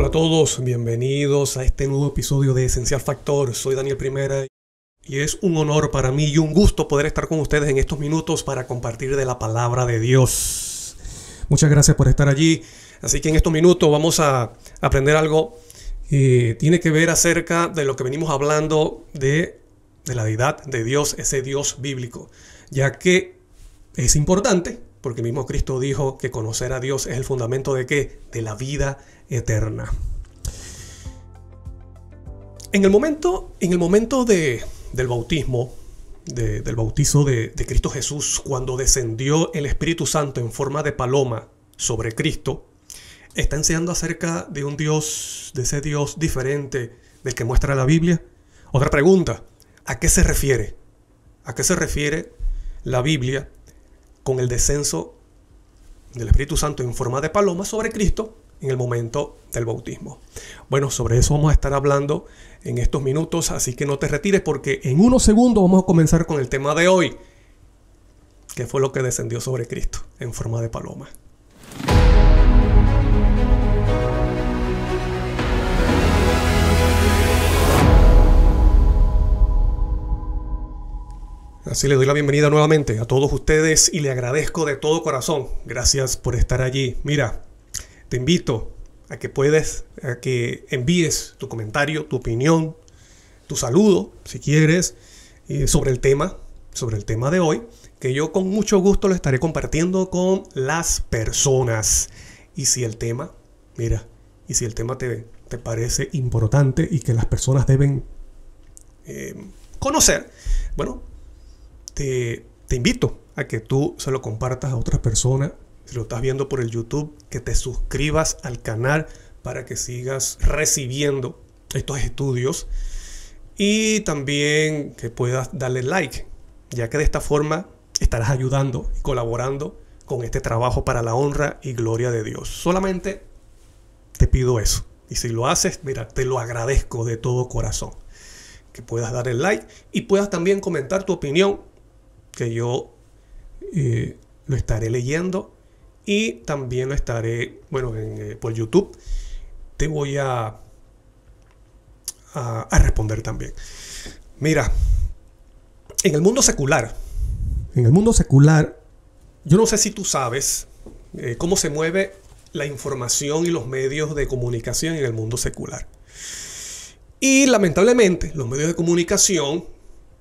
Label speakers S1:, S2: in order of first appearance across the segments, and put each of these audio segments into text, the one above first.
S1: Hola a todos, bienvenidos a este nuevo episodio de Esencial Factor. Soy Daniel Primera y es un honor para mí y un gusto poder estar con ustedes en estos minutos para compartir de la palabra de Dios. Muchas gracias por estar allí. Así que en estos minutos vamos a aprender algo que tiene que ver acerca de lo que venimos hablando de la deidad de Dios, ese Dios bíblico, ya que es importante. Porque mismo Cristo dijo que conocer a Dios es el fundamento ¿de qué? De la vida eterna. En el momento del bautismo, del bautizo de Cristo Jesús, cuando descendió el Espíritu Santo en forma de paloma sobre Cristo, está enseñando acerca de un Dios, de ese Dios diferente del que muestra la Biblia. Otra pregunta, ¿a qué se refiere? ¿A qué se refiere la Biblia con el descenso del Espíritu Santo en forma de paloma sobre Cristo en el momento del bautismo? Bueno, sobre eso vamos a estar hablando en estos minutos, así que no te retires porque en unos segundos vamos a comenzar con el tema de hoy, que fue lo que descendió sobre Cristo en forma de paloma. Así le doy la bienvenida nuevamente a todos ustedes y le agradezco de todo corazón. Gracias por estar allí. Mira, te invito a que envíes tu comentario, tu opinión, tu saludo, si quieres, sobre el tema de hoy, que yo con mucho gusto lo estaré compartiendo con las personas. Y si el tema, te parece importante y que las personas deben conocer, bueno, te invito a que tú se lo compartas a otras personas. Si lo estás viendo por el YouTube, que te suscribas al canal para que sigas recibiendo estos estudios y también que puedas darle like, ya que de esta forma estarás ayudando y colaborando con este trabajo para la honra y gloria de Dios. Solamente te pido eso. Y si lo haces, mira, te lo agradezco de todo corazón. Que puedas dar el like y puedas también comentar tu opinión, que yo lo estaré leyendo y también lo estaré, por YouTube te voy a responder también. Mira, en el mundo secular, yo no sé si tú sabes cómo se mueve la información y los medios de comunicación en el mundo secular. Y lamentablemente los medios de comunicación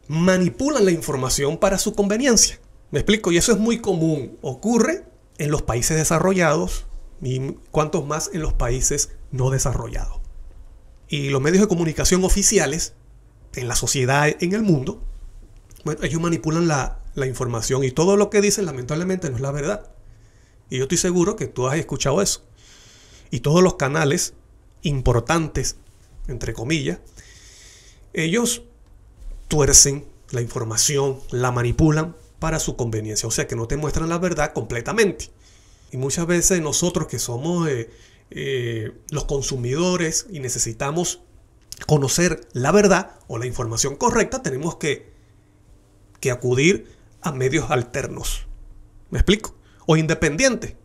S1: manipulan la información para su conveniencia. ¿Me explico? Y eso es muy común. Ocurre en los países desarrollados y cuantos más en los países no desarrollados. Y los medios de comunicación oficiales en la sociedad, en el mundo, bueno, ellos manipulan la información y todo lo que dicen lamentablemente no es la verdad. Y yo estoy seguro que tú has escuchado eso. Y todos los canales importantes, entre comillas, ellos tuercen la información, la manipulan para su conveniencia. O sea que no te muestran la verdad completamente. Y muchas veces nosotros que somos los consumidores y necesitamos conocer la verdad o la información correcta, tenemos que acudir a medios alternos. ¿Me explico? O independientes.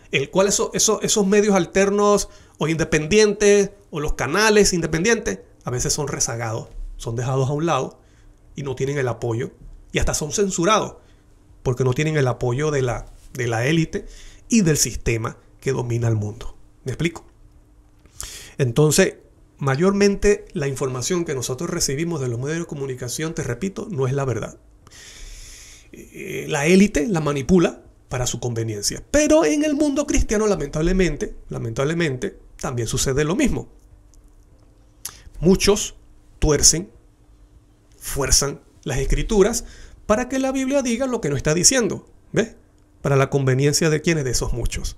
S1: El cual esos medios alternos o independientes o los canales independientes a veces son rezagados, son dejados a un lado y no tienen el apoyo y hasta son censurados porque no tienen el apoyo de la élite y del sistema que domina el mundo. ¿Me explico? Entonces, mayormente la información que nosotros recibimos de los medios de comunicación, te repito, no es la verdad. La élite la manipula para su conveniencia. Pero en el mundo cristiano, lamentablemente, también sucede lo mismo. Muchos tuercen, fuerzan las escrituras para que la Biblia diga lo que no está diciendo. ¿Ves? Para la conveniencia de quienes, de esos muchos.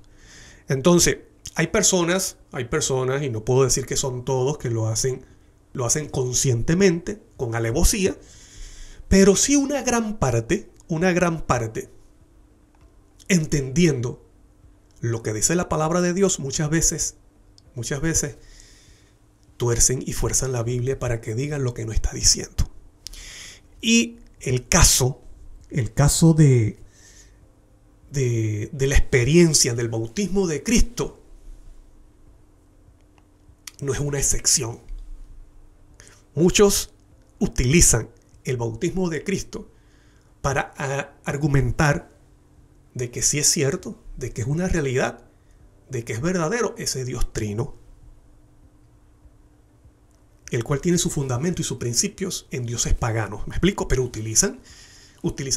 S1: Entonces, hay personas, y no puedo decir que son todos, que lo hacen conscientemente, con alevosía, pero sí una gran parte, entendiendo lo que dice la palabra de Dios, muchas veces tuercen y fuerzan la Biblia para que digan lo que no está diciendo. Y el caso de la experiencia del bautismo de Cristo no es una excepción. Muchos utilizan el bautismo de Cristo para argumentar de que sí es cierto, de que es una realidad, de que es verdadero ese Dios trino, el cual tiene su fundamento y sus principios en dioses paganos. ¿Me explico? Pero utilizan,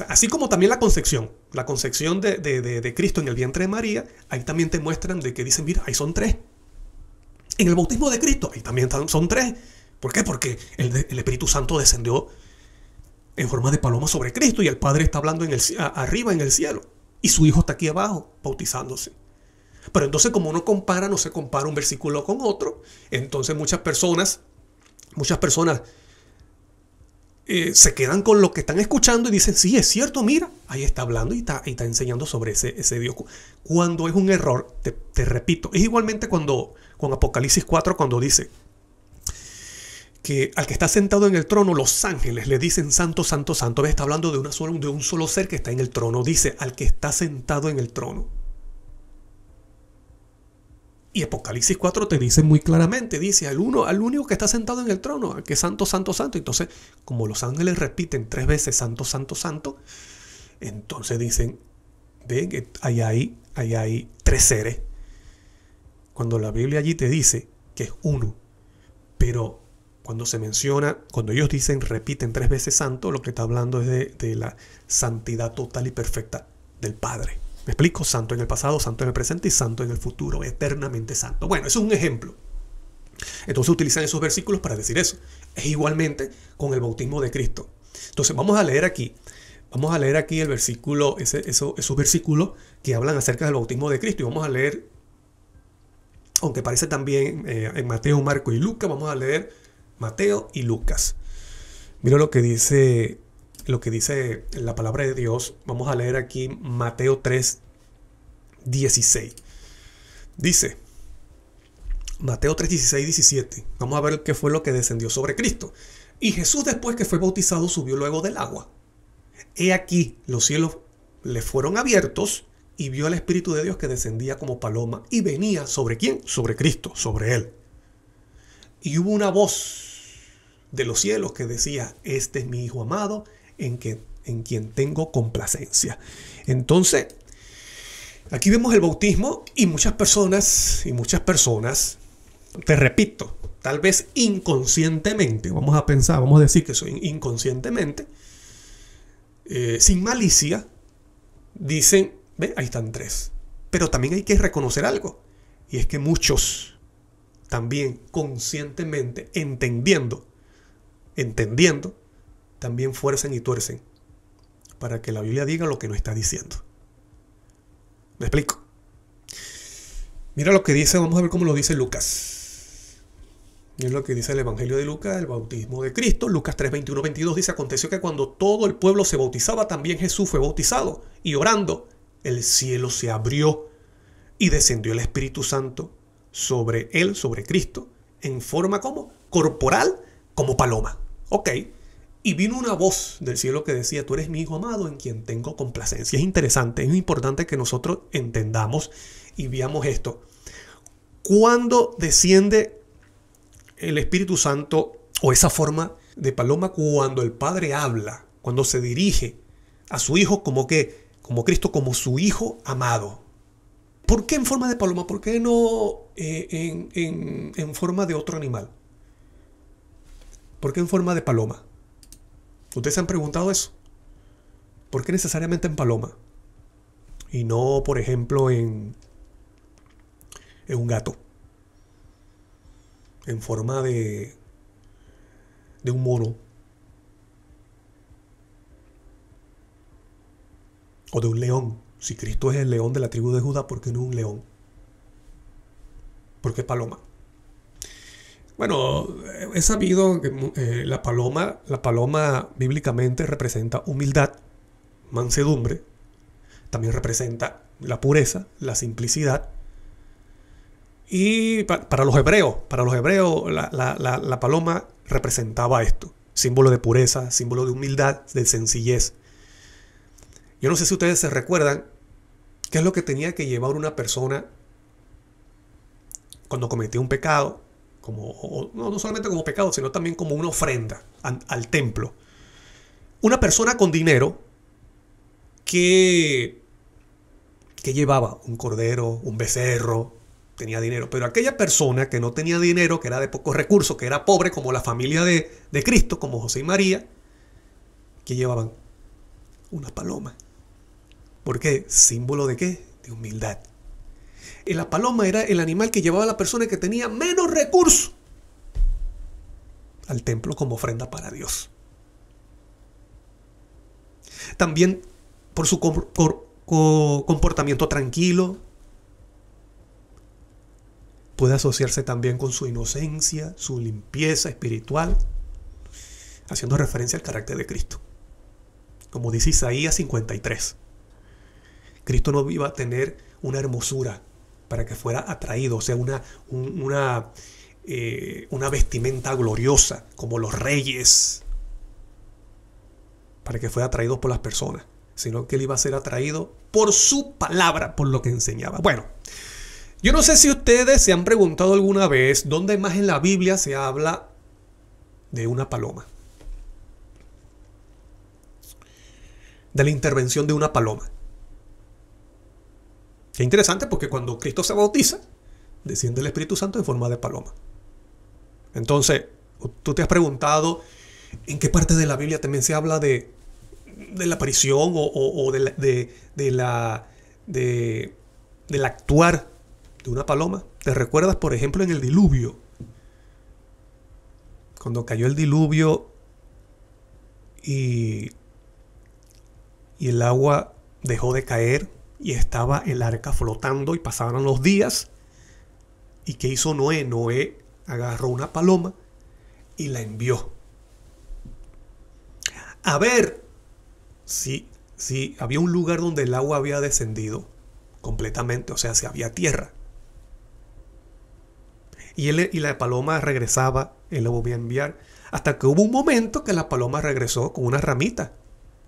S1: así como también la concepción de Cristo en el vientre de María, ahí también te muestran de que dicen, mira, ahí son tres. En el bautismo de Cristo, ahí también son tres. ¿Por qué? Porque el Espíritu Santo descendió en forma de paloma sobre Cristo y el Padre está hablando arriba en el cielo y su Hijo está aquí abajo bautizándose. Pero entonces, como no se compara un versículo con otro, entonces muchas personas se quedan con lo que están escuchando y dicen, sí, es cierto, mira, ahí está hablando y está enseñando sobre ese Dios. Cuando es un error, te repito, es igualmente con Apocalipsis 4, cuando dice que al que está sentado en el trono, los ángeles le dicen santo, santo, santo. Está hablando de un solo ser que está en el trono. Dice al que está sentado en el trono. Y Apocalipsis 4 te dice muy claramente, dice al único que está sentado en el trono, al que es santo, santo, santo. Entonces, como los ángeles repiten 3 veces santo, santo, santo, entonces dicen, ven, que ahí hay 3 seres. Cuando la Biblia allí te dice que es uno, pero cuando se menciona, cuando ellos repiten 3 veces santo, lo que está hablando es de la santidad total y perfecta del Padre. ¿Me explico? Santo en el pasado, santo en el presente y santo en el futuro, eternamente santo. Bueno, eso es un ejemplo. Entonces utilizan esos versículos para decir eso. Es igualmente con el bautismo de Cristo. Entonces vamos a leer aquí el versículo, esos versículos que hablan acerca del bautismo de Cristo. Y vamos a leer, aunque aparece también en Mateo, Marco y Lucas, vamos a leer Mateo y Lucas. Mira lo que dice la palabra de Dios. Vamos a leer aquí Mateo 3:16. Dice Mateo 3:16, 17. Vamos a ver qué fue lo que descendió sobre Cristo. Y Jesús, después que fue bautizado, subió luego del agua. He aquí, los cielos le fueron abiertos y vio al Espíritu de Dios que descendía como paloma y venía ¿sobre quién? Sobre Cristo, sobre él. Y hubo una voz de los cielos que decía, este es mi Hijo amado, en quien tengo complacencia. Entonces, aquí vemos el bautismo y muchas personas, te repito, tal vez inconscientemente, vamos a decir que soy inconscientemente, sin malicia, dicen, ve, ahí están 3. Pero también hay que reconocer algo, y es que muchos también conscientemente, entendiendo, también fuerzan y tuercen para que la Biblia diga lo que no está diciendo. ¿Me explico? Mira lo que dice, vamos a ver cómo lo dice Lucas. Mira lo que dice el Evangelio de Lucas, el bautismo de Cristo. Lucas 3, 21, 22 dice, aconteció que cuando todo el pueblo se bautizaba, también Jesús fue bautizado. Y orando, el cielo se abrió y descendió el Espíritu Santo sobre él, sobre Cristo, en forma como corporal, como paloma. Ok. Y vino una voz del cielo que decía, tú eres mi Hijo amado en quien tengo complacencia. Es interesante, es importante que nosotros entendamos y veamos esto. Cuando desciende el Espíritu Santo o esa forma de paloma, cuando el Padre habla, cuando se dirige a su Hijo como Cristo, como su Hijo amado. ¿Por qué en forma de paloma? ¿Por qué no en forma de otro animal? ¿Por qué en forma de paloma? ¿Ustedes se han preguntado eso? ¿Por qué necesariamente en paloma? Y no, por ejemplo, en un gato. En forma de un mono. O de un león. Si Cristo es el león de la tribu de Judá, ¿por qué no un león? ¿Por qué paloma? Bueno, he sabido que la paloma bíblicamente representa humildad, mansedumbre, también representa la pureza, la simplicidad. Y para los hebreos, la paloma representaba esto, símbolo de pureza, símbolo de humildad, de sencillez. Yo no sé si ustedes se recuerdan qué es lo que tenía que llevar una persona cuando cometía un pecado, no solamente como pecado, sino también como una ofrenda al templo. Una persona con dinero que llevaba un cordero, un becerro, tenía dinero. Pero aquella persona que no tenía dinero, que era de pocos recursos, que era pobre, como la familia de Cristo, como José y María, que llevaban una paloma. ¿Por qué? ¿Símbolo de qué? De humildad. Y la paloma era el animal que llevaba a la persona que tenía menos recursos al templo como ofrenda para Dios. También por su comportamiento tranquilo, puede asociarse también con su inocencia, su limpieza espiritual, haciendo referencia al carácter de Cristo. Como dice Isaías 53, Cristo no iba a tener una hermosura para que fuera atraído, o sea, una vestimenta gloriosa como los reyes, para que fuera atraído por las personas, sino que él iba a ser atraído por su palabra, por lo que enseñaba. Bueno, yo no sé si ustedes se han preguntado alguna vez dónde más en la Biblia se habla de una paloma, de la intervención de una paloma. Qué interesante, porque cuando Cristo se bautiza, desciende el Espíritu Santo en forma de paloma. Entonces, tú te has preguntado en qué parte de la Biblia también se habla de la aparición o del actuar de una paloma. ¿Te recuerdas, por ejemplo, en el diluvio? Cuando cayó el diluvio y el agua dejó de caer y estaba el arca flotando y pasaron los días. ¿Y qué hizo Noé? Noé agarró una paloma y la envió a ver si había un lugar donde el agua había descendido completamente, o sea, si había tierra. Y la paloma regresaba, él la volvía a enviar, hasta que hubo un momento que la paloma regresó con una ramita.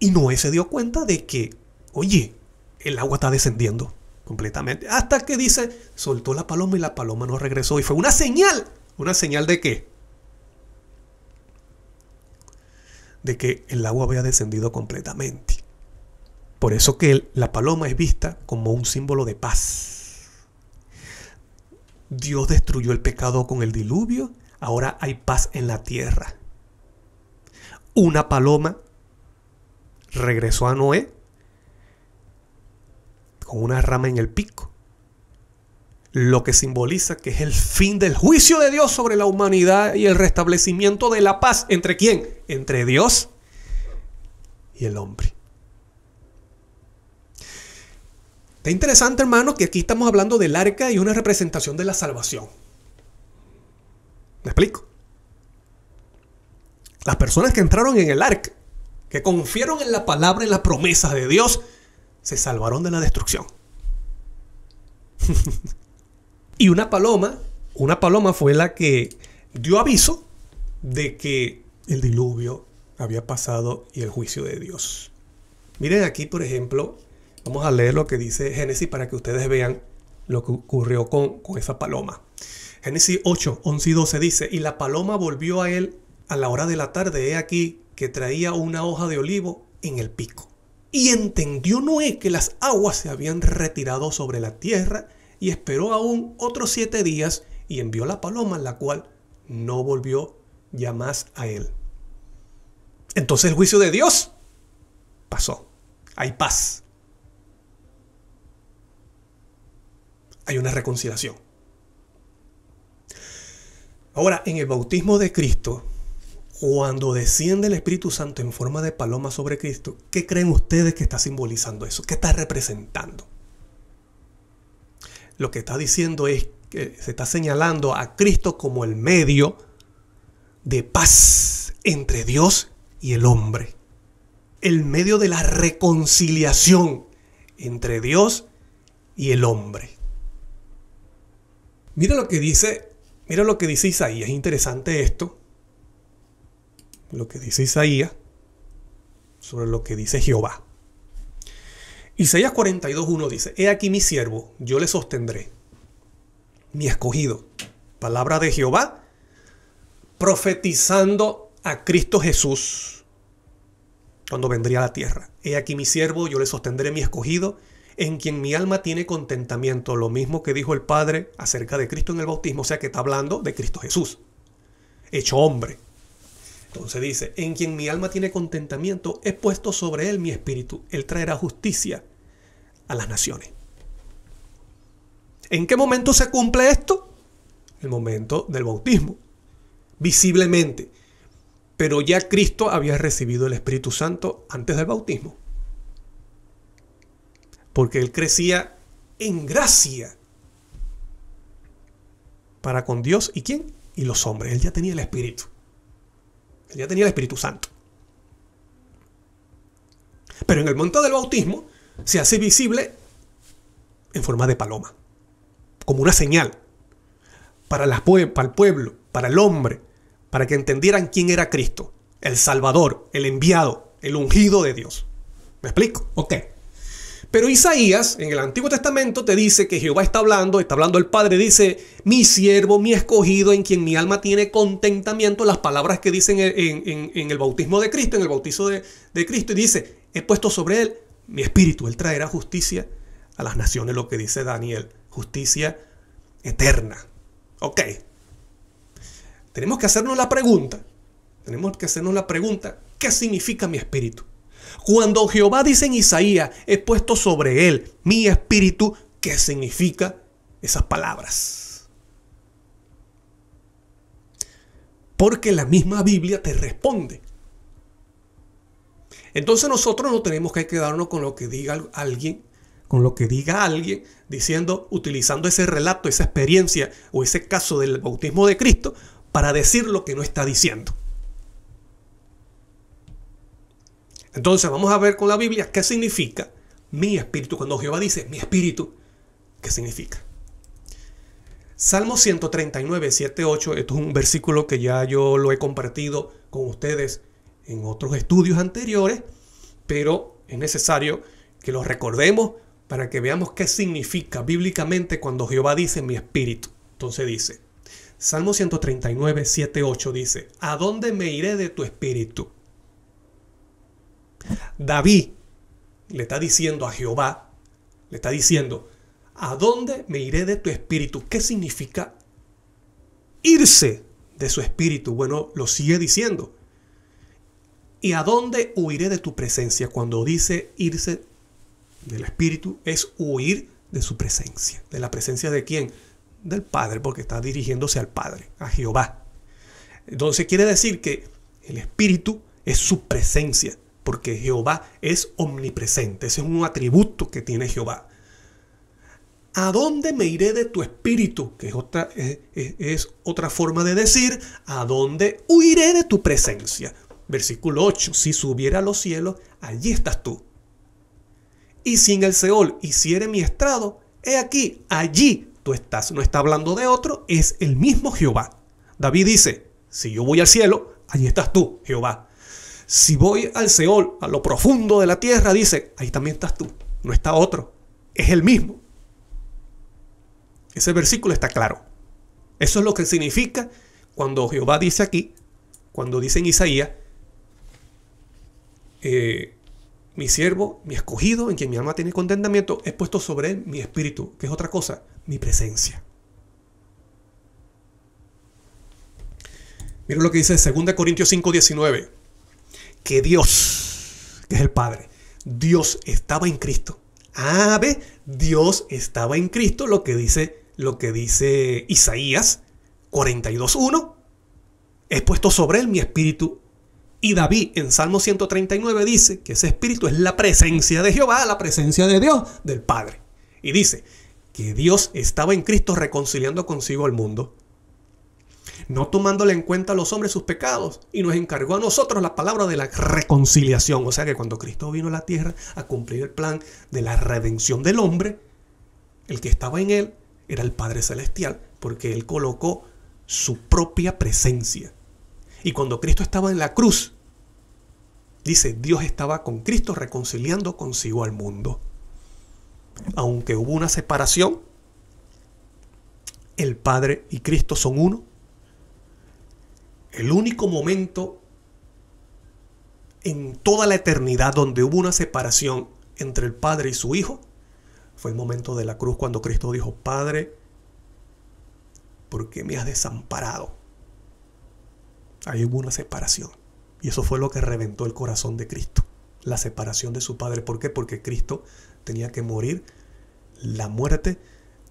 S1: Y Noé se dio cuenta de que, oye, el agua está descendiendo completamente. Hasta que dice, soltó la paloma y la paloma no regresó. Y fue una señal. ¿Una señal de qué? De que el agua había descendido completamente. Por eso que la paloma es vista como un símbolo de paz. Dios destruyó el pecado con el diluvio. Ahora hay paz en la tierra. Una paloma regresó a Noé con una rama en el pico, lo que simboliza que es el fin del juicio de Dios sobre la humanidad y el restablecimiento de la paz. ¿Entre quién? Entre Dios y el hombre. Está interesante, hermano, que aquí estamos hablando del arca y una representación de la salvación. ¿Me explico? Las personas que entraron en el arca, que confiaron en la palabra y las promesas de Dios, se salvaron de la destrucción. Y una paloma fue la que dio aviso de que el diluvio había pasado y el juicio de Dios. Miren aquí, por ejemplo, vamos a leer lo que dice Génesis para que ustedes vean lo que ocurrió con esa paloma. Génesis 8, 11 y 12 dice, y la paloma volvió a él a la hora de la tarde, he aquí que traía una hoja de olivo en el pico. Y entendió Noé que las aguas se habían retirado sobre la tierra y esperó aún otros 7 días y envió la paloma, la cual no volvió ya más a él. Entonces el juicio de Dios pasó. Hay paz. Hay una reconciliación. Ahora, en el bautismo de Cristo, cuando desciende el Espíritu Santo en forma de paloma sobre Cristo, ¿qué creen ustedes que está simbolizando eso? ¿Qué está representando? Lo que está diciendo es que se está señalando a Cristo como el medio de paz entre Dios y el hombre. El medio de la reconciliación entre Dios y el hombre. Mira lo que dice Isaías. Es interesante esto. Lo que dice Isaías sobre lo que dice Jehová. Isaías 42:1 dice, he aquí mi siervo, yo le sostendré, mi escogido, palabra de Jehová, profetizando a Cristo Jesús cuando vendría a la tierra. He aquí mi siervo, yo le sostendré mi escogido, en quien mi alma tiene contentamiento. Lo mismo que dijo el Padre acerca de Cristo en el bautismo, o sea que está hablando de Cristo Jesús, hecho hombre. Entonces dice, en quien mi alma tiene contentamiento, he puesto sobre él mi espíritu. Él traerá justicia a las naciones. ¿En qué momento se cumple esto? El momento del bautismo, visiblemente. Pero ya Cristo había recibido el Espíritu Santo antes del bautismo. Porque él crecía en gracia para con Dios y ¿quién? Y los hombres. Él ya tenía el Espíritu. Él ya tenía el Espíritu Santo. Pero en el momento del bautismo se hace visible en forma de paloma, como una señal para el pueblo, para el hombre, para que entendieran quién era Cristo, el Salvador, el enviado, el ungido de Dios. ¿Me explico? Ok. Pero Isaías, en el Antiguo Testamento, te dice que Jehová está hablando el Padre, dice, mi siervo, mi escogido, en quien mi alma tiene contentamiento, las palabras que dicen en el bautismo de Cristo, en el bautizo de Cristo, y dice, he puesto sobre él mi espíritu, él traerá justicia a las naciones, lo que dice Daniel, justicia eterna. Ok. Tenemos que hacernos la pregunta, ¿qué significa mi espíritu? Cuando Jehová dice en Isaías, he puesto sobre él mi espíritu, ¿qué significa esas palabras? Porque la misma Biblia te responde. Entonces nosotros no tenemos que quedarnos con lo que diga alguien, diciendo, utilizando ese relato, esa experiencia o ese caso del bautismo de Cristo para decir lo que no está diciendo. Entonces vamos a ver con la Biblia qué significa mi espíritu. Cuando Jehová dice mi espíritu, ¿qué significa? Salmo 139, 7, 8. Esto es un versículo que ya yo lo he compartido con ustedes en otros estudios anteriores, pero es necesario que lo recordemos para que veamos qué significa bíblicamente cuando Jehová dice mi espíritu. Entonces dice, Salmo 139, 7, 8 dice, ¿a dónde me iré de tu espíritu? David le está diciendo a Jehová, le está diciendo, ¿a dónde me iré de tu espíritu? ¿Qué significa irse de su espíritu? Bueno, lo sigue diciendo. ¿Y a dónde huiré de tu presencia? Cuando dice irse del espíritu, es huir de su presencia. ¿De la presencia de quién? Del Padre, porque está dirigiéndose al Padre, a Jehová. Entonces quiere decir que el espíritu es su presencia, porque Jehová es omnipresente. Ese es un atributo que tiene Jehová. ¿A dónde me iré de tu espíritu? Que es otra forma de decir, ¿a dónde huiré de tu presencia? Versículo 8, si subiera a los cielos, allí estás tú. Y si en el Seol hiciere mi estrado, he aquí, allí tú estás. No está hablando de otro, es el mismo Jehová. David dice, si yo voy al cielo, allí estás tú, Jehová. Si voy al Seol, a lo profundo de la tierra, dice, ahí también estás tú. No está otro, es el mismo. Ese versículo está claro. Eso es lo que significa cuando Jehová dice aquí, cuando dice en Isaías, mi siervo, mi escogido, en quien mi alma tiene contentamiento, he puesto sobre él mi espíritu, que es otra cosa, mi presencia. Mira lo que dice 2 Corintios 5, 19. Que Dios, que es el Padre, Dios estaba en Cristo. ¿Ve? Dios estaba en Cristo, lo que dice Isaías 42:1. He puesto sobre él mi espíritu. Y David en Salmo 139 dice que ese espíritu es la presencia de Jehová, la presencia de Dios, del Padre. Y dice que Dios estaba en Cristo reconciliando consigo al mundo, no tomándole en cuenta a los hombres sus pecados, y nos encargó a nosotros la palabra de la reconciliación. O sea que cuando Cristo vino a la tierra a cumplir el plan de la redención del hombre, el que estaba en él era el Padre Celestial, porque él colocó su propia presencia. Y cuando Cristo estaba en la cruz, dice, Dios estaba con Cristo reconciliando consigo al mundo. Aunque hubo una separación, el Padre y Cristo son uno. El único momento en toda la eternidad donde hubo una separación entre el Padre y su Hijo fue el momento de la cruz, cuando Cristo dijo: Padre, ¿por qué me has desamparado? Ahí hubo una separación. Y eso fue lo que reventó el corazón de Cristo. La separación de su Padre. ¿Por qué? Porque Cristo tenía que morir la muerte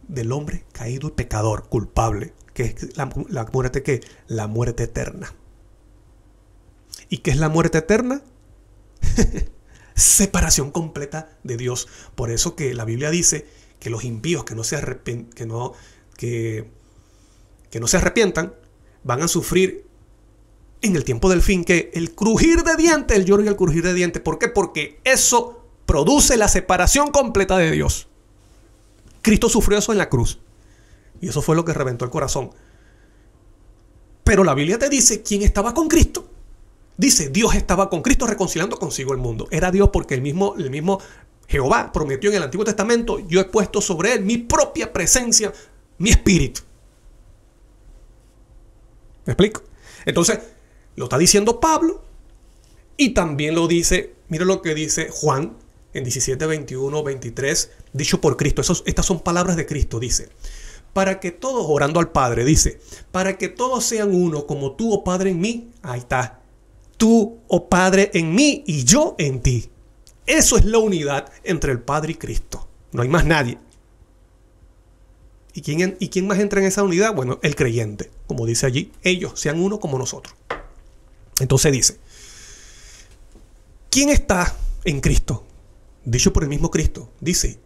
S1: del hombre caído y pecador, culpable. Que es la muerte que la muerte eterna. ¿Y qué es la muerte eterna? Separación completa de Dios. Por eso que la Biblia dice que los impíos que no se arrepientan van a sufrir en el tiempo del fin que el crujir de dientes, el lloro y el crujir de dientes. ¿Por qué? Porque eso produce la separación completa de Dios. Cristo sufrió eso en la cruz. Y eso fue lo que reventó el corazón. Pero la Biblia te dice quién estaba con Cristo. Dice: Dios estaba con Cristo reconciliando consigo el mundo. Era Dios porque el mismo Jehová prometió en el Antiguo Testamento: yo he puesto sobre él mi propia presencia, mi espíritu. ¿Me explico? Entonces, lo está diciendo Pablo y también lo dice, mira lo que dice Juan en 17, 21, 23, dicho por Cristo. Estas son palabras de Cristo. Dice: para que todos, orando al Padre, dice: para que todos sean uno, como tú, oh Padre, en mí. Ahí está. Tú, oh Padre, en mí y yo en ti. Eso es la unidad entre el Padre y Cristo. No hay más nadie. ¿Y quién más entra en esa unidad? Bueno, el creyente. Como dice allí: ellos sean uno como nosotros. Entonces dice: ¿quién está en Cristo? Dicho por el mismo Cristo. Dice: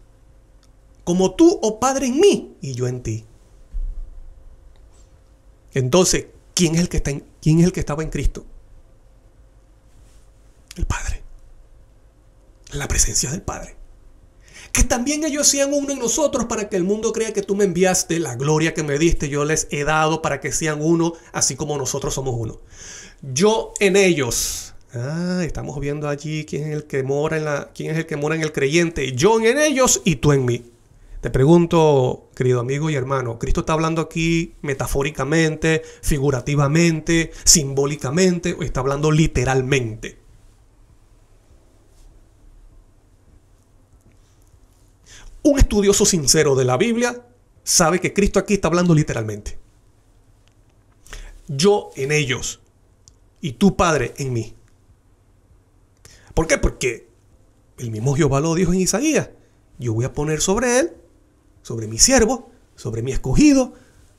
S1: como tú, oh Padre, en mí y yo en ti. Entonces, ¿quién es el que estaba en Cristo? El Padre. La presencia del Padre. Que también ellos sean uno en nosotros, para que el mundo crea que tú me enviaste. La gloria que me diste yo les he dado, para que sean uno, así como nosotros somos uno. Yo en ellos. Estamos viendo allí quién es el que mora en el creyente. Yo en ellos y tú en mí. Te pregunto, querido amigo y hermano, ¿Cristo está hablando aquí metafóricamente, figurativamente, simbólicamente, o está hablando literalmente? Un estudioso sincero de la Biblia sabe que Cristo aquí está hablando literalmente. Yo en ellos y tu Padre en mí. ¿Por qué? Porque el mismo Jehová lo dijo en Isaías: yo voy a poner sobre él, sobre mi siervo, sobre mi escogido,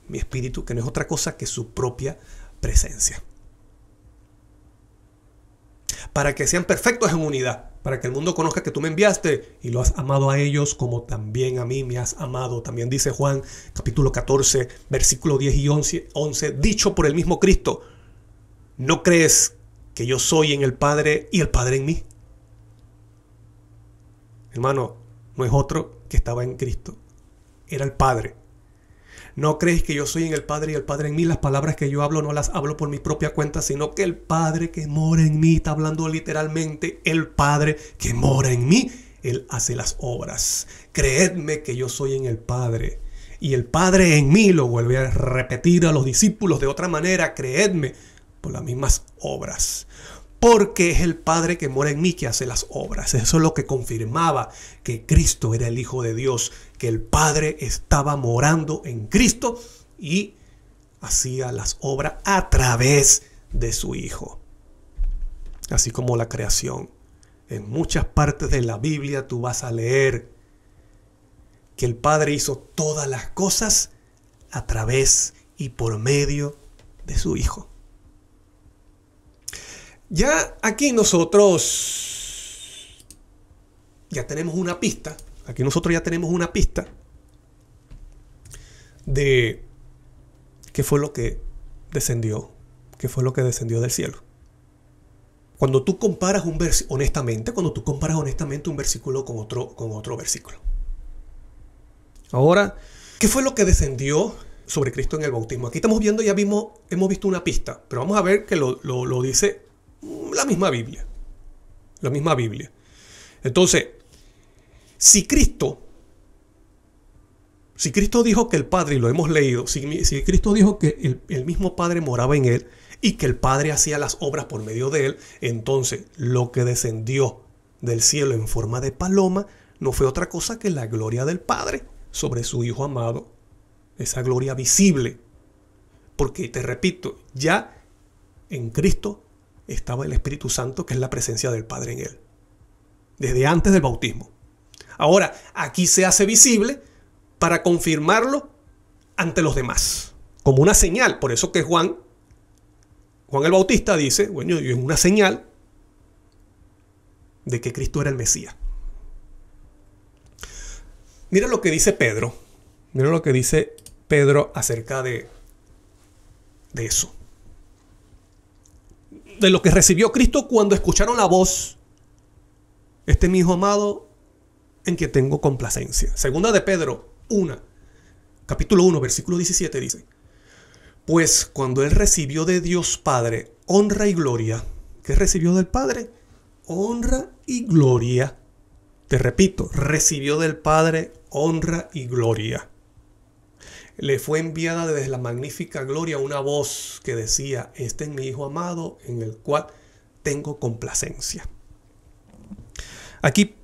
S1: mi espíritu, que no es otra cosa que su propia presencia. Para que sean perfectos en unidad, para que el mundo conozca que tú me enviaste y lo has amado a ellos como también a mí me has amado. También dice Juan capítulo 14, versículo 10 y 11, dicho por el mismo Cristo: ¿no crees que yo soy en el Padre y el Padre en mí? Hermano, no es otro que estaba en Cristo. Era el Padre. ¿No crees que yo soy en el Padre y el Padre en mí? Las palabras que yo hablo no las hablo por mi propia cuenta, sino que el Padre que mora en mí, está hablando literalmente, el Padre que mora en mí, Él hace las obras. Creedme que yo soy en el Padre y el Padre en mí. Lo vuelve a repetir a los discípulos de otra manera: creedme por las mismas obras. Porque es el Padre que mora en mí que hace las obras. Eso es lo que confirmaba que Cristo era el Hijo de Dios, que el Padre estaba morando en Cristo y hacía las obras a través de su Hijo. Así como la creación. En muchas partes de la Biblia tú vas a leer que el Padre hizo todas las cosas a través y por medio de su Hijo. Ya aquí nosotros ya tenemos una pista. Aquí nosotros ya tenemos una pista de qué fue lo que descendió. Qué fue lo que descendió del cielo. Cuando tú comparas honestamente un versículo con otro versículo. Ahora, ¿qué fue lo que descendió sobre Cristo en el bautismo? Aquí estamos viendo, hemos visto una pista, pero vamos a ver que lo dice la misma Biblia. La misma Biblia. Entonces, si Cristo Si Cristo dijo que el Padre, y lo hemos leído, si Cristo dijo que el mismo Padre moraba en él y que el Padre hacía las obras por medio de él, entonces lo que descendió del cielo en forma de paloma no fue otra cosa que la gloria del Padre sobre su Hijo amado. Esa gloria visible. Porque, te repito, ya en Cristo estaba el Espíritu Santo, que es la presencia del Padre en él. Desde antes del bautismo. Ahora, aquí se hace visible para confirmarlo ante los demás, como una señal. Por eso que Juan el Bautista dice, bueno, y es una señal de que Cristo era el Mesías. Mira lo que dice Pedro. Mira lo que dice Pedro acerca de eso. De lo que recibió Cristo cuando escucharon la voz. Este es mi Hijo amado en quien tengo complacencia. Segunda de Pedro 1, capítulo 1, versículo 17 dice: pues cuando él recibió de Dios Padre honra y gloria. ¿Qué recibió del Padre? Honra y gloria. Te repito, recibió del Padre honra y gloria. Le fue enviada desde la magnífica gloria una voz que decía: este es mi Hijo amado en el cual tengo complacencia. Aquí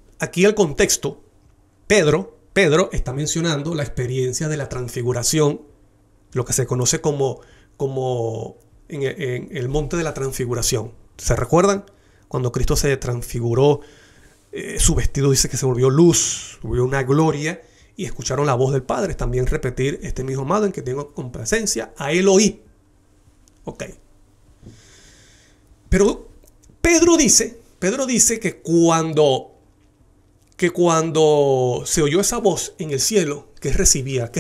S1: el contexto, Pedro está mencionando la experiencia de la transfiguración, lo que se conoce como en el monte de la transfiguración. ¿Se recuerdan? Cuando Cristo se transfiguró, su vestido dice que se volvió luz, volvió una gloria, y escucharon la voz del Padre también repetir: este es mi Hijo amado en que tengo complacencia, a él oí. Ok. Pero Pedro dice que cuando se oyó esa voz en el cielo, ¿qué recibía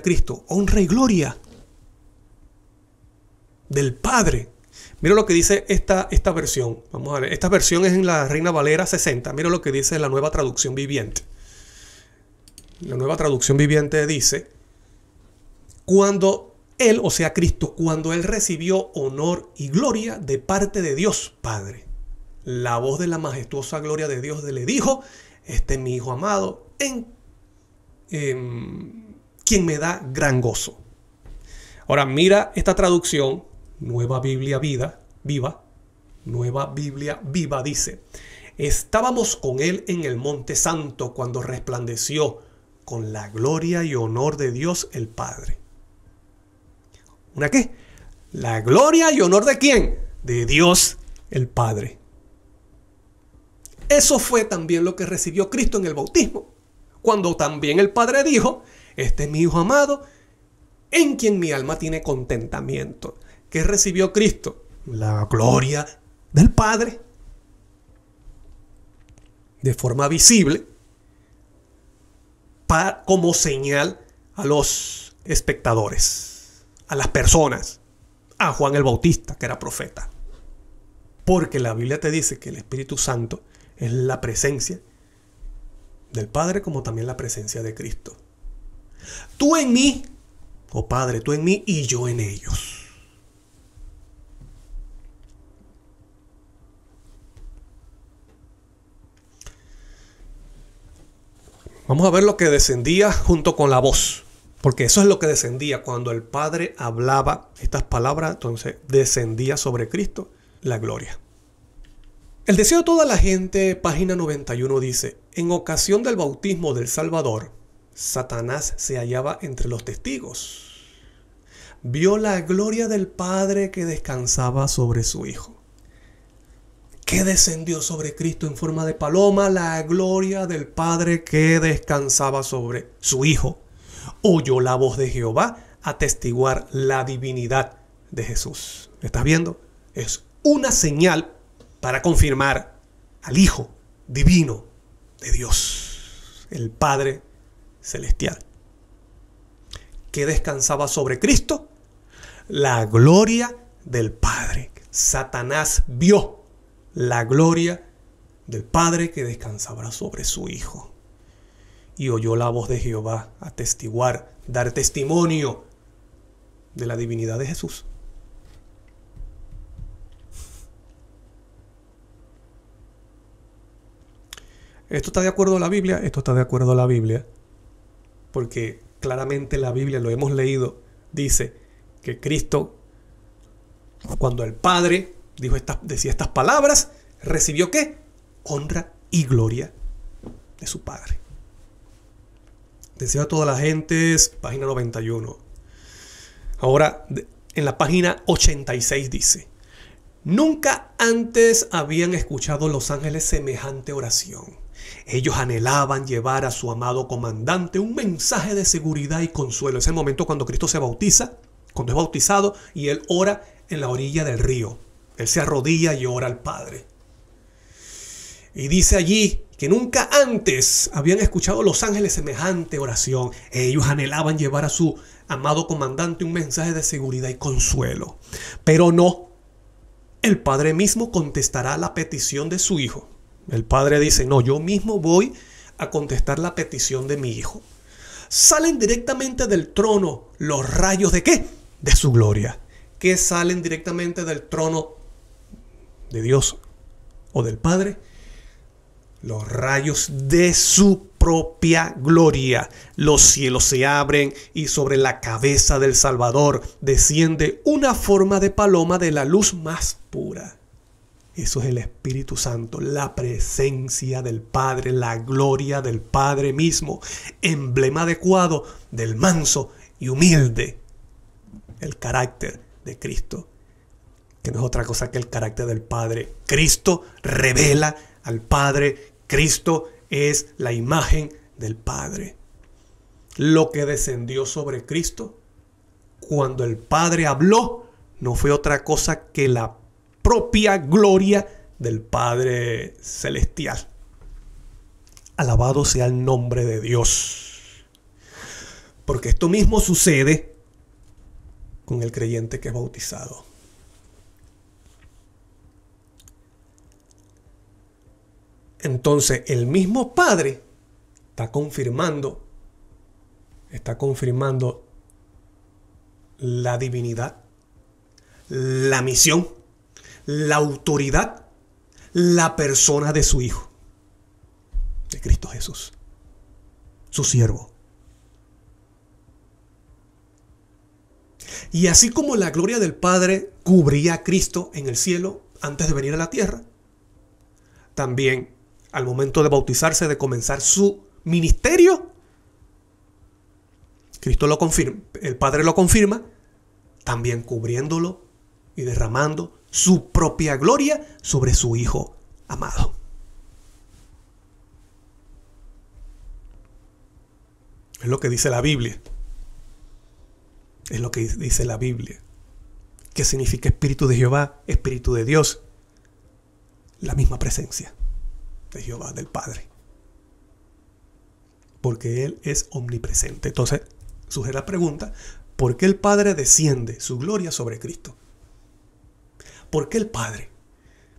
S1: Cristo? Honra y gloria del Padre. Mira lo que dice esta versión. Vamos a ver. Esta versión es en la Reina Valera 60. Mira lo que dice la Nueva Traducción Viviente. La Nueva Traducción Viviente dice: cuando él, o sea Cristo, cuando él recibió honor y gloria de parte de Dios Padre, la voz de la majestuosa gloria de Dios le dijo: este es mi Hijo amado en quien me da gran gozo. Ahora mira esta traducción, Nueva Biblia Viva, Nueva Biblia Viva dice: estábamos con él en el monte santo cuando resplandeció con la gloria y honor de Dios el Padre. ¿Una qué? La gloria y honor ¿de quién? De Dios el Padre. Eso fue también lo que recibió Cristo en el bautismo, cuando también el Padre dijo: este es mi Hijo amado, en quien mi alma tiene contentamiento. ¿Qué recibió Cristo? La gloria del Padre, de forma visible, como señal a los espectadores, a las personas, a Juan el Bautista, que era profeta. Porque la Biblia te dice que el Espíritu Santo es la presencia del Padre, como también la presencia de Cristo. Tú en mí, oh Padre, tú en mí y yo en ellos. Vamos a ver lo que descendía junto con la voz, porque eso es lo que descendía cuando el Padre hablaba estas palabras. Entonces descendía sobre Cristo la gloria. El deseo de toda la gente, página 91, dice: en ocasión del bautismo del Salvador, Satanás se hallaba entre los testigos. Vio la gloria del Padre que descansaba sobre su Hijo. ¿Qué descendió sobre Cristo en forma de paloma? La gloria del Padre que descansaba sobre su Hijo. Oyó la voz de Jehová atestiguar la divinidad de Jesús. ¿Estás viendo? Es una señal para confirmar al Hijo divino de Dios, el Padre celestial. ¿Qué descansaba sobre Cristo? La gloria del Padre. Satanás vio la gloria del Padre que descansaba sobre su Hijo. Y oyó la voz de Jehová atestiguar, dar testimonio de la divinidad de Jesús. ¿Esto está de acuerdo a la Biblia? Esto está de acuerdo a la Biblia. Porque claramente la Biblia, lo hemos leído, dice que Cristo, cuando el Padre decía estas palabras, recibió ¿qué? Honra y gloria de su Padre. Deseo a todas las gentes, página 91. Ahora, en la página 86 dice: nunca antes habían escuchado los ángeles semejante oración. Ellos anhelaban llevar a su amado comandante un mensaje de seguridad y consuelo. Es el momento cuando Cristo se bautiza, cuando es bautizado, y él ora en la orilla del río. Él se arrodilla y ora al Padre. Y dice allí que nunca antes habían escuchado los ángeles semejante oración. Ellos anhelaban llevar a su amado comandante un mensaje de seguridad y consuelo. Pero no, el Padre mismo contestará la petición de su Hijo. El Padre dice: no, yo mismo voy a contestar la petición de mi Hijo. Salen directamente del trono los rayos ¿de qué? De su gloria. ¿Qué salen directamente del trono de Dios o del Padre? Los rayos de su propia gloria. Los cielos se abren y sobre la cabeza del Salvador desciende una forma de paloma de la luz más pura. Eso es el Espíritu Santo, la presencia del Padre, la gloria del Padre mismo, emblema adecuado del manso y humilde, el carácter de Cristo, que no es otra cosa que el carácter del Padre. Cristo revela al Padre. Cristo es la imagen del Padre. Lo que descendió sobre Cristo cuando el Padre habló no fue otra cosa que la propia gloria del Padre celestial. Alabado sea el nombre de Dios. Porque esto mismo sucede con el creyente que es bautizado. Entonces el mismo Padre está confirmando la divinidad, la misión, la autoridad, la persona de su Hijo, de Cristo Jesús, su siervo. Y así como la gloria del Padre cubría a Cristo en el cielo antes de venir a la tierra, también al momento de bautizarse, de comenzar su ministerio, Cristo lo confirma, el Padre lo confirma, también cubriéndolo y derramando su propia gloria sobre su Hijo amado. Es lo que dice la Biblia. Es lo que dice la Biblia. ¿Qué significa Espíritu de Jehová? Espíritu de Dios. La misma presencia de Jehová, del Padre. Porque Él es omnipresente. Entonces, surge la pregunta: ¿por qué el Padre desciende su gloria sobre Cristo? ¿Por qué el Padre?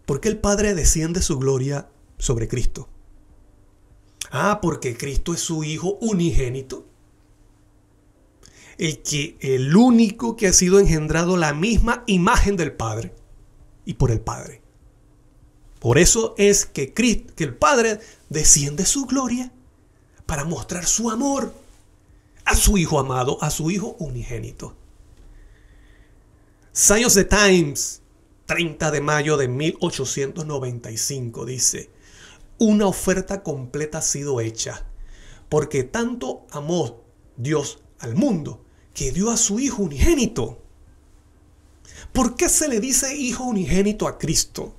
S1: ¿Por qué el Padre desciende su gloria sobre Cristo? Porque Cristo es su Hijo unigénito. El único que ha sido engendrado la misma imagen del Padre y por el Padre. Por eso es que el Padre desciende su gloria para mostrar su amor a su Hijo amado, a su Hijo unigénito. Sign of the Times, 30 de mayo de 1895, dice: una oferta completa ha sido hecha, porque tanto amó Dios al mundo que dio a su Hijo unigénito. ¿Por qué se le dice Hijo unigénito a Cristo?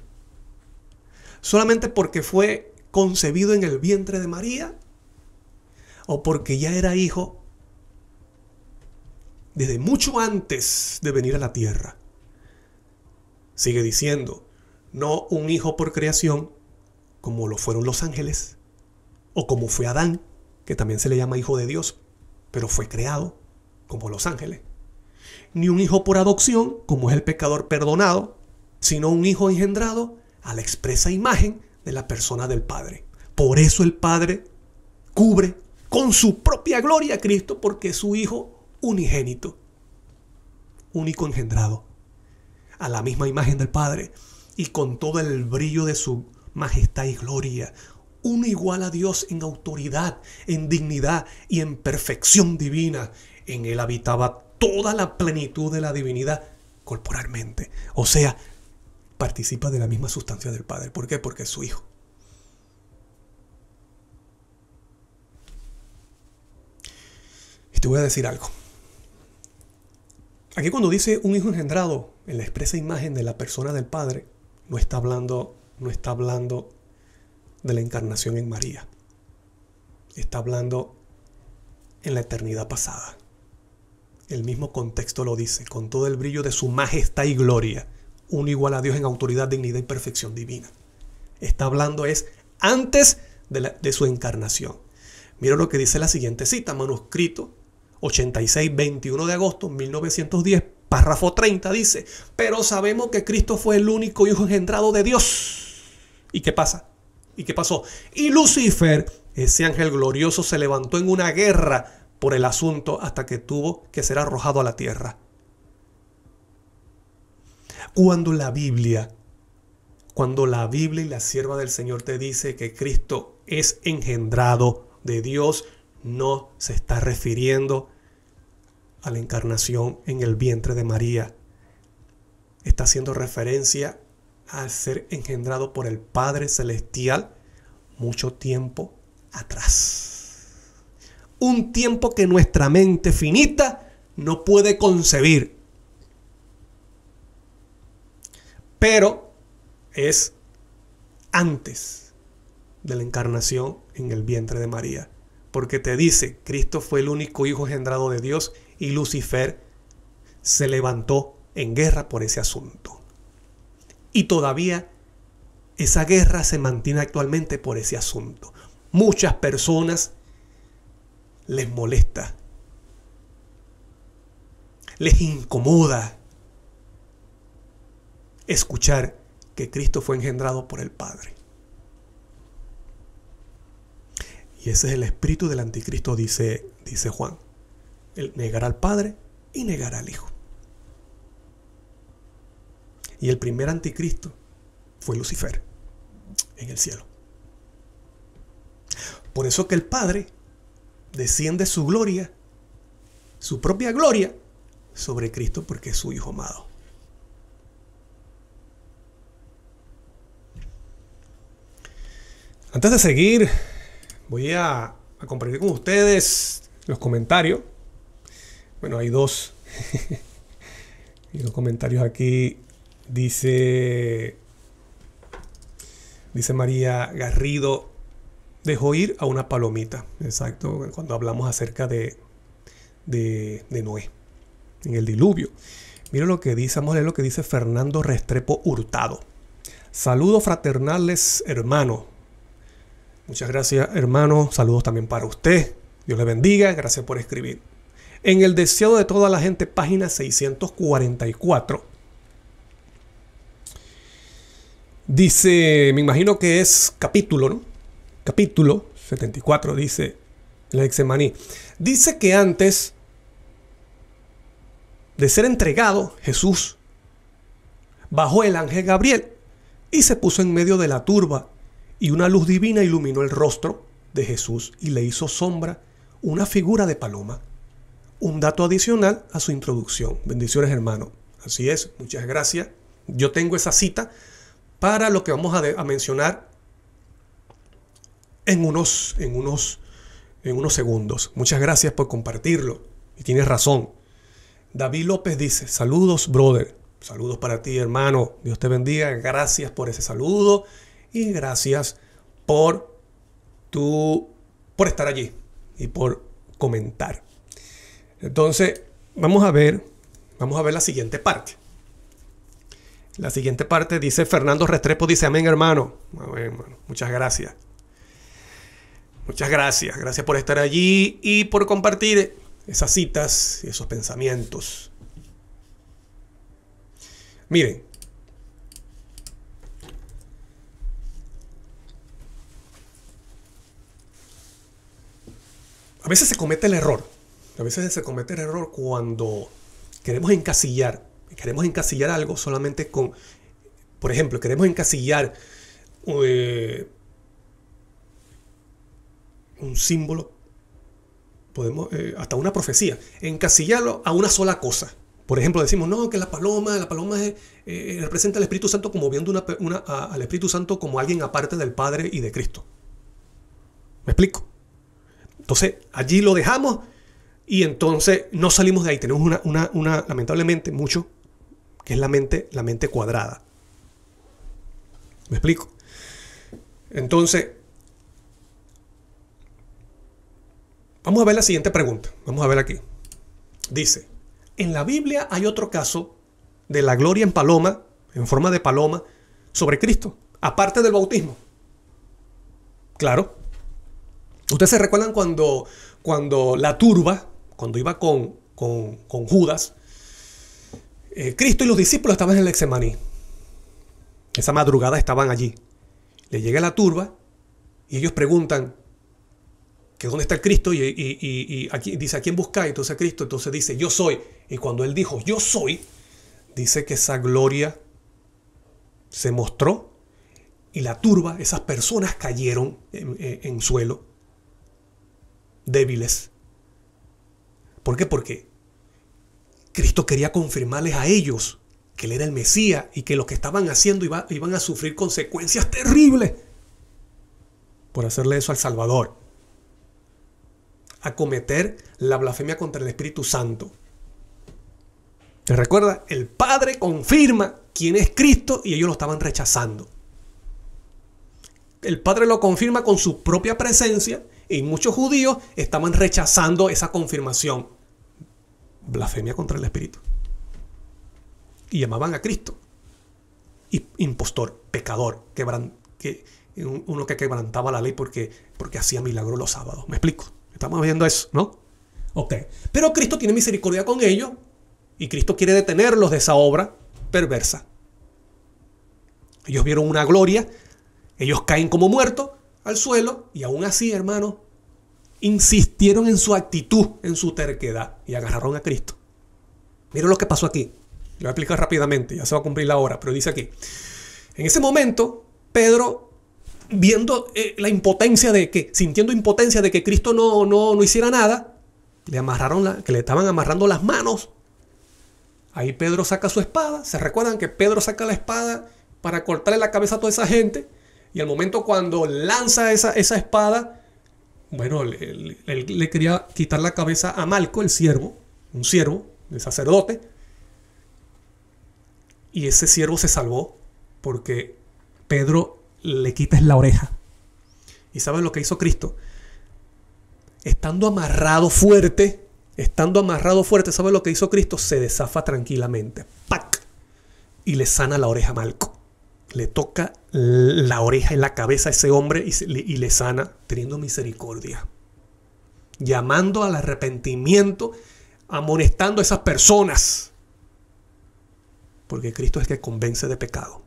S1: ¿Solamente porque fue concebido en el vientre de María? ¿O porque ya era hijo desde mucho antes de venir a la tierra? Sigue diciendo: no un hijo por creación, como lo fueron los ángeles, o como fue Adán, que también se le llama hijo de Dios, pero fue creado como los ángeles. Ni un hijo por adopción, como es el pecador perdonado, sino un hijo engendrado a la expresa imagen de la persona del Padre. Por eso el Padre cubre con su propia gloria a Cristo, porque es su Hijo unigénito, único engendrado, a la misma imagen del Padre y con todo el brillo de su majestad y gloria, uno igual a Dios en autoridad, en dignidad y en perfección divina. En él habitaba toda la plenitud de la divinidad corporalmente. O sea, participa de la misma sustancia del Padre. ¿Por qué? Porque es su Hijo. Y te voy a decir algo. Aquí cuando dice un hijo engendrado en la expresa imagen de la persona del Padre, no está hablando de la encarnación en María. Está hablando en la eternidad pasada. El mismo contexto lo dice, con todo el brillo de su majestad y gloria, uno igual a Dios en autoridad, dignidad y perfección divina. Está hablando es antes de su encarnación. Mira lo que dice la siguiente cita, manuscrito 86, 21 de agosto, 1910, párrafo 30, dice: pero sabemos que Cristo fue el único hijo engendrado de Dios. ¿Y qué pasa? ¿Y qué pasó? Y Lucifer, ese ángel glorioso, se levantó en una guerra por el asunto hasta que tuvo que ser arrojado a la tierra. Cuando la Biblia y la sierva del Señor te dice que Cristo es engendrado de Dios, no se está refiriendo a la encarnación en el vientre de María. Está haciendo referencia a ser engendrado por el Padre Celestial mucho tiempo atrás. Un tiempo que nuestra mente finita no puede concebir. Pero es antes de la encarnación en el vientre de María. Porque te dice, Cristo fue el único hijo engendrado de Dios y Lucifer se levantó en guerra por ese asunto. Y todavía esa guerra se mantiene actualmente por ese asunto. Muchas personas les molesta, les incomoda escuchar que Cristo fue engendrado por el Padre. Y ese es el espíritu del anticristo, dice Juan. Él negará al Padre y negará al Hijo. Y el primer anticristo fue Lucifer en el cielo. Por eso que el Padre desciende su gloria, su propia gloria, sobre Cristo, porque es su Hijo amado. Antes de seguir, voy a compartir con ustedes los comentarios. Bueno, hay dos. Hay dos comentarios aquí. Dice María Garrido: dejó ir a una palomita. Exacto, cuando hablamos acerca de Noé, en el diluvio. Mira lo que dice, vamos a leer lo que dice Fernando Restrepo Hurtado. Saludos fraternales, hermano. Muchas gracias, hermano. Saludos también para usted. Dios le bendiga. Gracias por escribir. En el deseado de toda la gente, página 644. Dice, me imagino que es capítulo, ¿no? Capítulo 74, dice el Hexemaní. Dice que antes de ser entregado, Jesús bajó el ángel Gabriel y se puso en medio de la turba. Y una luz divina iluminó el rostro de Jesús y le hizo sombra una figura de paloma. Un dato adicional a su introducción. Bendiciones, hermano. Así es, muchas gracias. Yo tengo esa cita para lo que vamos a mencionar en unos segundos. Muchas gracias por compartirlo. Y tienes razón. David López dice: saludos, brother. Saludos para ti, hermano. Dios te bendiga. Gracias por ese saludo. Y gracias por estar allí y por comentar. Entonces, vamos a ver la siguiente parte. La siguiente parte dice Fernando Restrepo, dice: amén, hermano. Amén, hermano. Muchas gracias. Muchas gracias. Gracias por estar allí y por compartir esas citas y esos pensamientos. Miren. A veces se comete el error. Cuando queremos encasillar algo solamente con, por ejemplo, queremos encasillar un símbolo, podemos, hasta una profecía, encasillarlo a una sola cosa. Por ejemplo, decimos, no, que la paloma representa al Espíritu Santo como viendo al Espíritu Santo como alguien aparte del Padre y de Cristo. ¿Me explico? Entonces, allí lo dejamos y entonces no salimos de ahí. Tenemos lamentablemente, mucho, que es la mente cuadrada. ¿Me explico? Entonces, vamos a ver la siguiente pregunta. Vamos a ver aquí. Dice, en la Biblia hay otro caso de la gloria en paloma, en forma de paloma, sobre Cristo, aparte del bautismo. Claro. Ustedes se recuerdan cuando la turba, cuando iba con Judas, Cristo y los discípulos estaban en el Getsemaní. Esa madrugada estaban allí. Le llega la turba y ellos preguntan que dónde está el Cristo y aquí, dice, ¿a quién buscáis? Entonces Cristo dice, yo soy. Y cuando él dijo, yo soy, dice que esa gloria se mostró y la turba, esas personas cayeron en suelo, débiles. ¿Por qué? Porque Cristo quería confirmarles a ellos que él era el Mesías y que lo que estaban haciendo iban a sufrir consecuencias terribles por hacerle eso al Salvador. A cometer la blasfemia contra el Espíritu Santo. ¿Te recuerda? El Padre confirma quién es Cristo y ellos lo estaban rechazando. El Padre lo confirma con su propia presencia y muchos judíos estaban rechazando esa confirmación. Blasfemia contra el Espíritu. Y llamaban a Cristo impostor, pecador, uno que quebrantaba la ley porque hacía milagros los sábados. ¿Me explico? Estamos viendo eso, ¿no? Ok. Pero Cristo tiene misericordia con ellos y Cristo quiere detenerlos de esa obra perversa. Ellos vieron una gloria, ellos caen como muertos al suelo y aún así, hermanos, insistieron en su actitud, en su terquedad y agarraron a Cristo. Miren lo que pasó aquí. Lo voy a explicar rápidamente, ya se va a cumplir la hora, pero dice aquí. En ese momento, Pedro, viendo sintiendo impotencia de que Cristo no hiciera nada, que le estaban amarrando las manos. Ahí Pedro saca su espada. ¿Se recuerdan que Pedro saca la espada para cortarle la cabeza a toda esa gente? Y al momento cuando lanza esa espada, bueno, él le quería quitar la cabeza a Malco, un siervo, el sacerdote. Y ese siervo se salvó porque Pedro le quita la oreja. ¿Y saben lo que hizo Cristo? Estando amarrado fuerte, ¿saben lo que hizo Cristo? Se desafa tranquilamente. ¡Pac! Y le sana la oreja a Malco. Le toca la oreja en la cabeza a ese hombre y le sana, teniendo misericordia. Llamando al arrepentimiento, amonestando a esas personas. Porque Cristo es el que convence de pecado.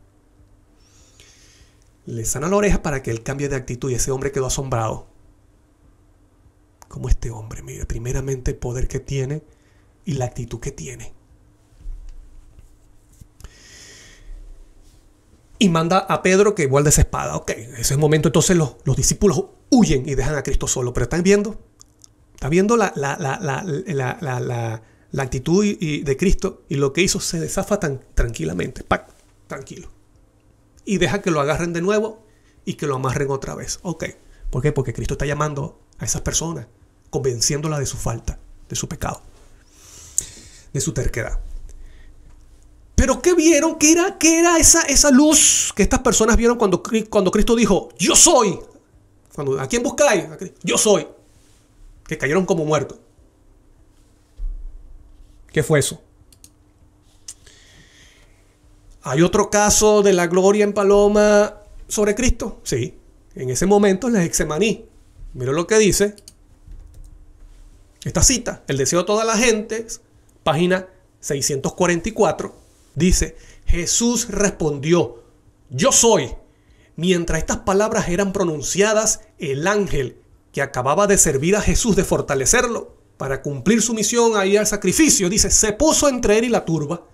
S1: Le sana la oreja para que él cambie de actitud y ese hombre quedó asombrado. Como este hombre, mire, primeramente el poder que tiene y la actitud que tiene. Y manda a Pedro que guarde esa espada. Ok, en ese momento entonces los discípulos huyen y dejan a Cristo solo. Pero ¿están viendo? ¿Están viendo la actitud de Cristo? Y lo que hizo, se desafa tan tranquilamente. ¡Pac! Tranquilo. Y deja que lo agarren de nuevo y que lo amarren otra vez. Ok. ¿Por qué? Porque Cristo está llamando a esas personas, convenciéndolas de su falta, de su pecado, de su terquedad. Pero ¿qué vieron? ¿Qué era esa luz que estas personas vieron cuando Cristo dijo, yo soy? ¿A quién buscáis? Yo soy. Que cayeron como muertos. ¿Qué fue eso? ¿Hay otro caso de la gloria en paloma sobre Cristo? Sí. En ese momento en el Getsemaní. Mira lo que dice esta cita. El deseo de toda la gente, página 644. Dice, Jesús respondió, yo soy. Mientras estas palabras eran pronunciadas, el ángel que acababa de servir a Jesús, de fortalecerlo para cumplir su misión ahí al sacrificio, dice, se puso entre él y la turba.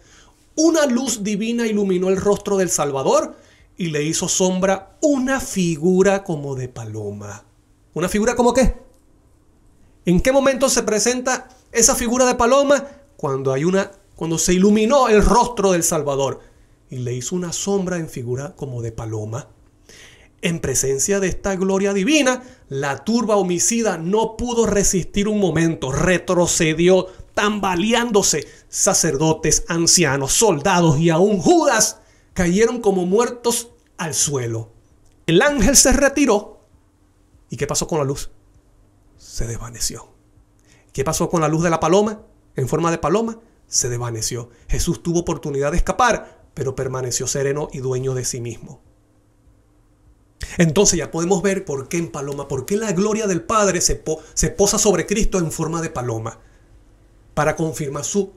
S1: Una luz divina iluminó el rostro del Salvador y le hizo sombra una figura como de paloma. ¿Una figura como qué? ¿En qué momento se presenta esa figura de paloma? Cuando se iluminó el rostro del Salvador y le hizo una sombra en figura como de paloma. En presencia de esta gloria divina, la turba homicida no pudo resistir un momento, retrocedió, tambaleándose. Sacerdotes, ancianos, soldados y aún Judas cayeron como muertos al suelo. El ángel se retiró. ¿Y qué pasó con la luz? Se desvaneció. ¿Qué pasó con la luz de la paloma? En forma de paloma, se desvaneció. Jesús tuvo oportunidad de escapar, pero permaneció sereno y dueño de sí mismo. Entonces ya podemos ver por qué en paloma, por qué la gloria del Padre se posa sobre Cristo en forma de paloma, para confirmar su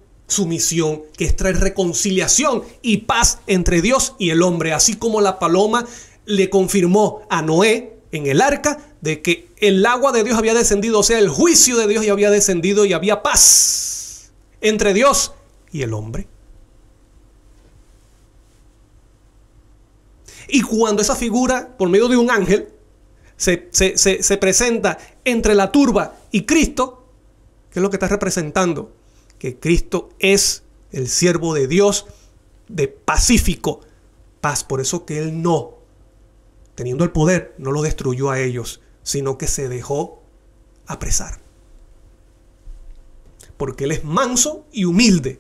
S1: misión, que es traer reconciliación y paz entre Dios y el hombre, así como la paloma le confirmó a Noé en el arca de que el agua de Dios había descendido, o sea, el juicio de Dios ya había descendido y había paz entre Dios y el hombre. Y cuando esa figura, por medio de un ángel, se presenta entre la turba y Cristo, ¿qué es lo que está representando? Que Cristo es el siervo de Dios, de pacífico, paz. Por eso que Él no, teniendo el poder, no lo destruyó a ellos, sino que se dejó apresar. Porque Él es manso y humilde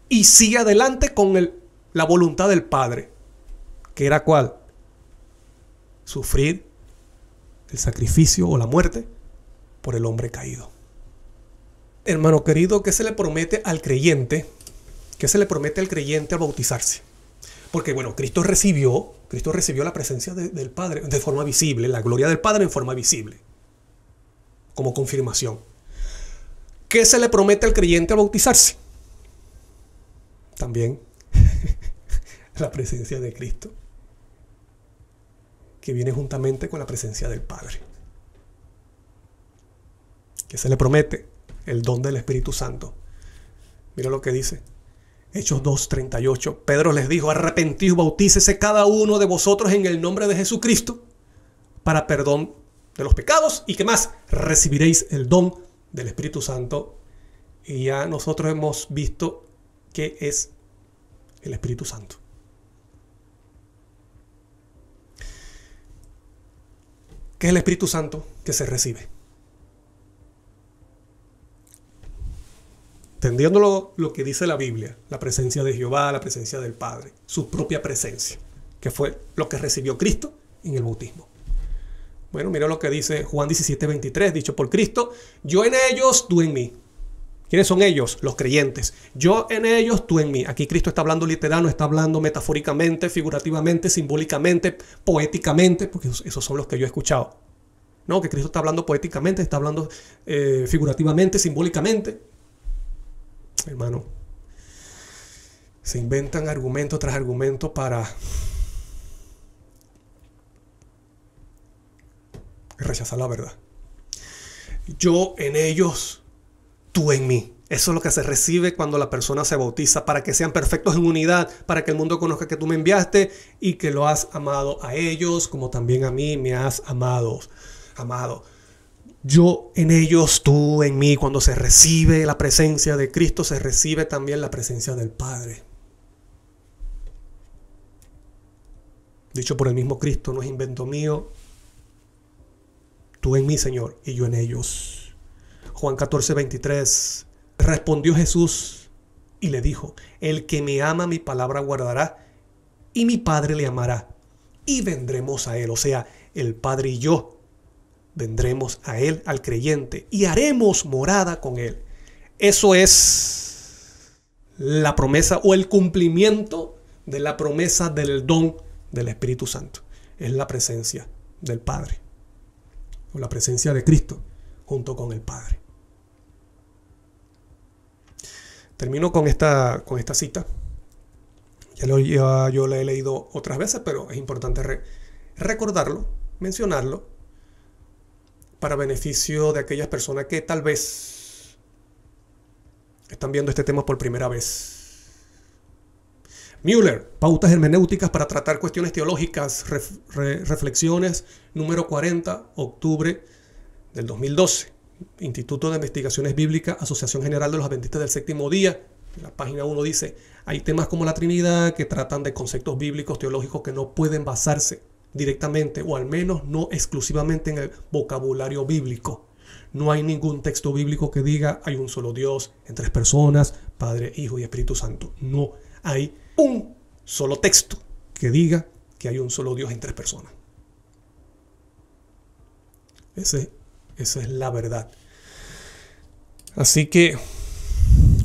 S1: y sigue adelante con la voluntad del Padre. ¿Que era cuál? Sufrir el sacrificio o la muerte por el hombre caído. Hermano querido, ¿qué se le promete al creyente? ¿Qué se le promete al creyente al bautizarse? Porque bueno, Cristo recibió la presencia del Padre de forma visible, la gloria del Padre en forma visible, como confirmación. ¿Qué se le promete al creyente al bautizarse? También la presencia de Cristo, que viene juntamente con la presencia del Padre. ¿Qué se le promete? El don del Espíritu Santo. Mira lo que dice Hechos 2:38. Pedro les dijo: arrepentidos, bautícese cada uno de vosotros en el nombre de Jesucristo para perdón de los pecados, y que más, recibiréis el don del Espíritu Santo. Y ya nosotros hemos visto qué es el Espíritu Santo. ¿Qué es el Espíritu Santo que se recibe? Entendiendo lo que dice la Biblia, la presencia de Jehová, la presencia del Padre, su propia presencia, que fue lo que recibió Cristo en el bautismo. Bueno, mira lo que dice Juan 17:23, dicho por Cristo: yo en ellos, tú en mí. ¿Quiénes son ellos? Los creyentes. Yo en ellos, tú en mí. Aquí Cristo está hablando literal, no está hablando metafóricamente, figurativamente, simbólicamente, poéticamente, porque esos son los que yo he escuchado. No, que Cristo está hablando poéticamente, está hablando figurativamente, simbólicamente. Hermano, se inventan argumento tras argumento para rechazar la verdad. Yo en ellos, tú en mí. Eso es lo que se recibe cuando la persona se bautiza, para que sean perfectos en unidad, para que el mundo conozca que tú me enviaste y que lo has amado a ellos como también a mí me has amado. Yo en ellos, tú en mí. Cuando se recibe la presencia de Cristo, se recibe también la presencia del Padre. Dicho por el mismo Cristo, no es invento mío. Tú en mí, Señor, y yo en ellos. Juan 14:23. Respondió Jesús y le dijo: el que me ama, mi palabra guardará, y mi Padre le amará, y vendremos a él. O sea, el Padre y yo vendremos a él, al creyente, y haremos morada con él. Eso es la promesa o el cumplimiento de la promesa del don del Espíritu Santo. Es la presencia del Padre, o la presencia de Cristo junto con el Padre. Termino con esta cita. Ya yo la he leído otras veces, pero es importante recordarlo, mencionarlo, para beneficio de aquellas personas que tal vez están viendo este tema por primera vez. Müller, Pautas hermenéuticas para tratar cuestiones teológicas, reflexiones número 40, octubre del 2012. Instituto de Investigaciones Bíblicas, Asociación General de los Adventistas del Séptimo Día. En la página 1 dice, hay temas como la Trinidad que tratan de conceptos bíblicos, teológicos que no pueden basarse directamente o al menos no exclusivamente en el vocabulario bíblico. No hay ningún texto bíblico que diga hay un solo Dios en tres personas, Padre, Hijo y Espíritu Santo. No hay un solo texto que diga que hay un solo Dios en tres personas. Esa es la verdad. Así que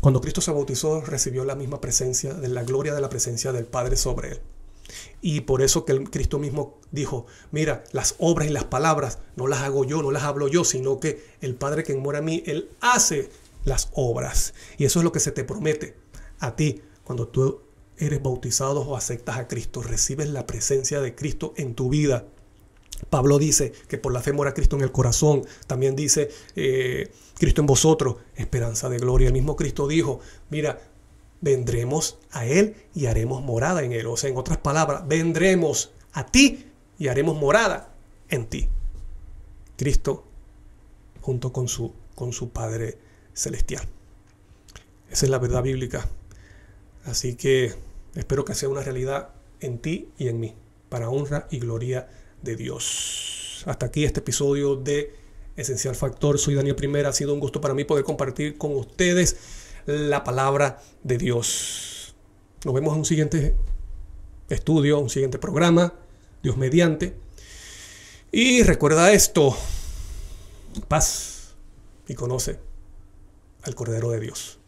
S1: cuando Cristo se bautizó, recibió la misma presencia, de la gloria de la presencia del Padre sobre él. Y por eso que Cristo mismo dijo, mira, las obras y las palabras no las hago yo, no las hablo yo, sino que el Padre que mora en mí, Él hace las obras. Y eso es lo que se te promete a ti cuando tú eres bautizado o aceptas a Cristo, recibes la presencia de Cristo en tu vida. Pablo dice que por la fe mora Cristo en el corazón. También dice Cristo en vosotros, esperanza de gloria. El mismo Cristo dijo, mira, vendremos a Él y haremos morada en Él. O sea, en otras palabras, vendremos a ti y haremos morada en ti. Cristo junto con su Padre Celestial. Esa es la verdad bíblica. Así que espero que sea una realidad en ti y en mí, para honra y gloria de Dios. Hasta aquí este episodio de Esencial Factor. Soy Daniel Primera. Ha sido un gusto para mí poder compartir con ustedes la palabra de Dios. Nos vemos en un siguiente estudio, un siguiente programa, Dios mediante. Y recuerda esto: paz y conoce al Cordero de Dios.